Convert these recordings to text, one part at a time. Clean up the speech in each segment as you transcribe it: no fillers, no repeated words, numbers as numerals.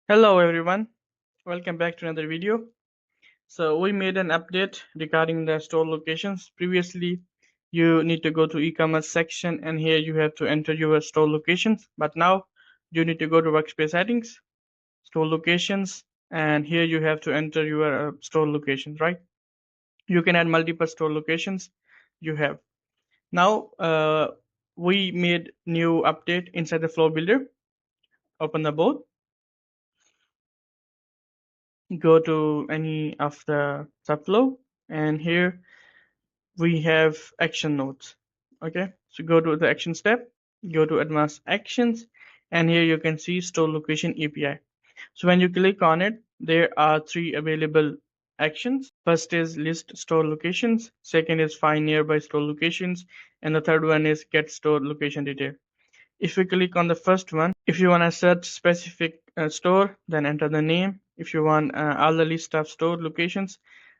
Hello everyone, welcome back to another video. So we made an update regarding the store locations. Previously, you need to go to e-commerce section and here you have to enter your store locations. But now you need to go to workspace settings, store locations, and here you have to enter your store locations, right? You can add multiple store locations you have. Now we made new update inside the flow builder. Open the board. Go to any of the subflow and here we have action nodes. Okay, so go to the action step, go to advanced actions, and here you can see store location API. So when you click on it, there are three available actions. First is list store locations, second is find nearby store locations, and the third one is get store location detail. If we click on the first one, if you want to search specific store, then enter the name. If you want all the list of store locations,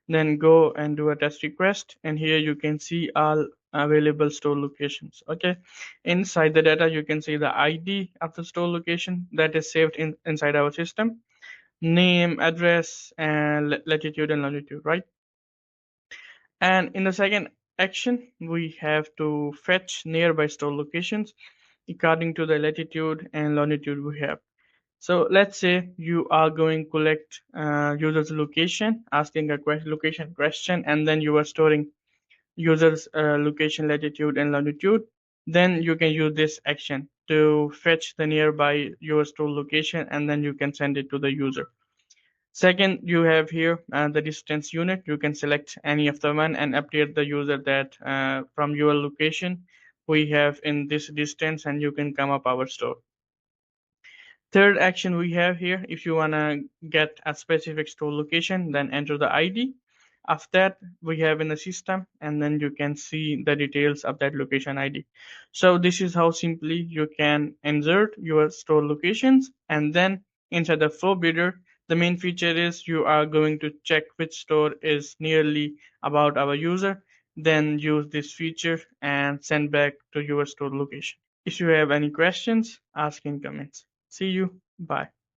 then go and do a test request. And here you can see all available store locations. Okay, inside the data, you can see the ID of the store location that is saved inside our system, name, address, and latitude and longitude, right? And in the second action, we have to fetch nearby store locations according to the latitude and longitude we have. So let's say you are going to collect user's location, asking a location question, and then you are storing user's location, latitude, and longitude. Then you can use this action to fetch the nearby your store location, and then you can send it to the user. Second, you have here the distance unit. You can select any of the one and update the user that from your location we have in this distance, and you can come up our store. Third action we have here, if you want to get a specific store location, then enter the ID of that we have in the system, and then you can see the details of that location ID. So this is how simply you can insert your store locations. And then inside the flow builder, the main feature is you are going to check which store is nearly about our user, then use this feature and send back to your store location. If you have any questions, ask in comments. See you. Bye.